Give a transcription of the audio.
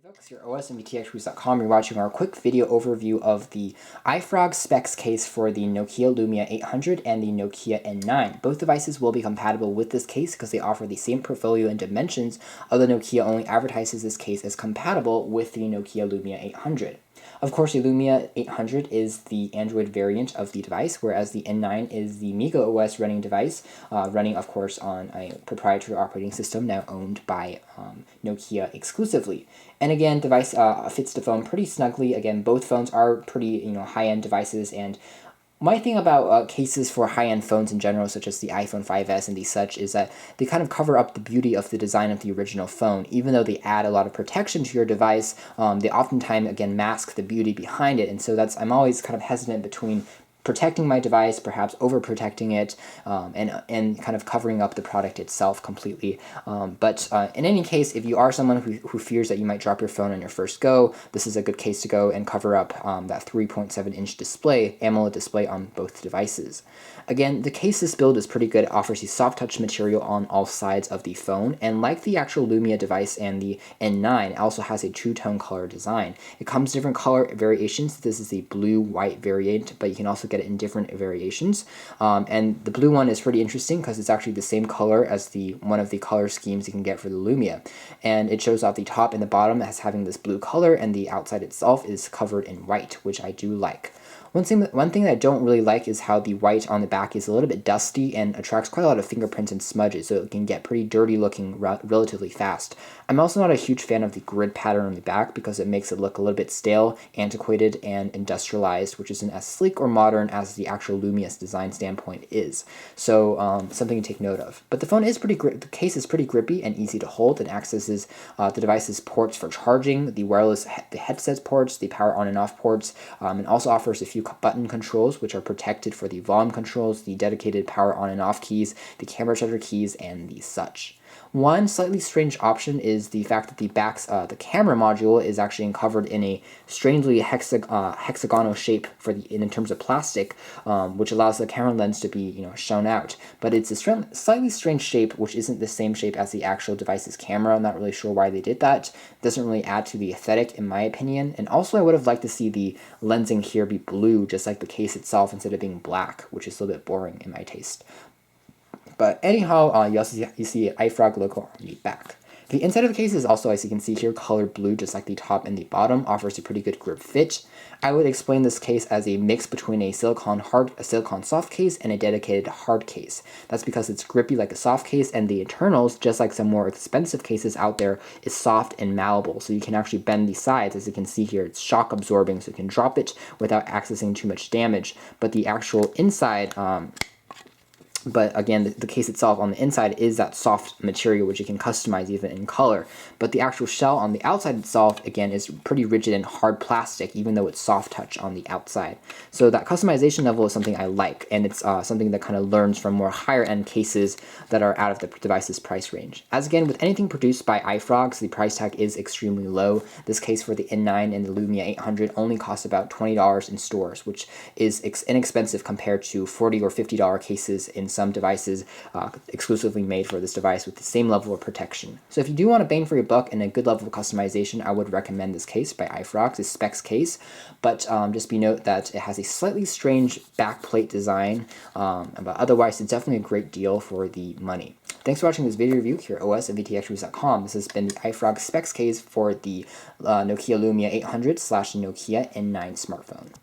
Folks, here OS and VTXReviews.com. You're watching our quick video overview of the iFrogz specs case for the Nokia Lumia 800 and the Nokia N9. Both devices will be compatible with this case because they offer the same portfolio and dimensions, although Nokia only advertises this case as compatible with the Nokia Lumia 800. Of course, the Lumia 800 is the Android variant of the device, whereas the N9 is the Migo OS running device, running, of course, on a proprietary operating system now owned by Nokia exclusively. And again, device fits the phone pretty snugly. Again, both phones are pretty high-end devices, and my thing about cases for high-end phones in general, such as the iPhone 5S and the such, is that they kind of cover up the beauty of the design of the original phone. Even though they add a lot of protection to your device, they oftentimes, again, mask the beauty behind it. And so I'm always kind of hesitant between protecting my device, perhaps overprotecting it, and kind of covering up the product itself completely. But in any case, if you are someone who fears that you might drop your phone on your first go, this is a good case to go and cover up that 3.7-inch display, AMOLED display on both devices. Again, the case this build is pretty good. It offers a soft touch material on all sides of the phone, and like the actual Lumia device and the N9, it also has a two-tone color design. It comes different color variations. This is the blue-white variant, but you can also get it in different variations. And the blue one is pretty interesting because it's actually the same color as one of the color schemes you can get for the Lumia. And it shows off the top and the bottom as having this blue color, and the outside itself is covered in white, which I do like. One thing that I don't really like is how the white on the back is a little bit dusty and attracts quite a lot of fingerprints and smudges, so it can get pretty dirty looking relatively fast. I'm also not a huge fan of the grid pattern on the back because it makes it look a little bit stale, antiquated, and industrialized, which isn't as sleek or modern as the actual Lumia's design standpoint is. So something to take note of. But the phone is the case is pretty grippy and easy to hold. It accesses the device's ports for charging, the headset ports, the power on and off ports, and also offers a few button controls which are protected for the volume controls, the dedicated power on and off keys, the camera shutter keys, and the such. One slightly strange option is the fact that the camera module is actually covered in a strangely hexagonal shape in terms of plastic, which allows the camera lens to be shown out. But it's a slightly strange shape, which isn't the same shape as the actual device's camera. I'm not really sure why they did that. It doesn't really add to the aesthetic, in my opinion. And also, I would have liked to see the lensing here be blue, just like the case itself, instead of being black, which is a little bit boring in my taste. But anyhow, you see an iFrogz logo on the back. The inside of the case is also, as you can see here, colored blue, just like the top and the bottom, offers a pretty good grip fit. I would explain this case as a mix between a silicone soft case and a dedicated hard case. That's because it's grippy like a soft case, and the internals, just like some more expensive cases out there, is soft and malleable. So you can actually bend the sides. As you can see here, it's shock absorbing, so you can drop it without accessing too much damage. But the actual inside, but again, the case itself on the inside is that soft material, which you can customize even in color. But the actual shell on the outside itself, again, is pretty rigid and hard plastic, even though it's soft touch on the outside. So that customization level is something I like, and it's something that kind of learns from more higher end cases that are out of the device's price range. As again, with anything produced by iFrogz, the price tag is extremely low. This case for the N9 and the Lumia 800 only costs about $20 in stores, which is inexpensive compared to $40 or $50 cases in some devices exclusively made for this device with the same level of protection. So if you do want a bang for your buck and a good level of customization, I would recommend this case by iFrogz, this specs case. But just be note that it has a slightly strange backplate design, but otherwise it's definitely a great deal for the money. Thanks for watching this video review here at OS and VTXReviews.com. This has been the iFrogz specs case for the Nokia Lumia 800/Nokia N9 smartphone.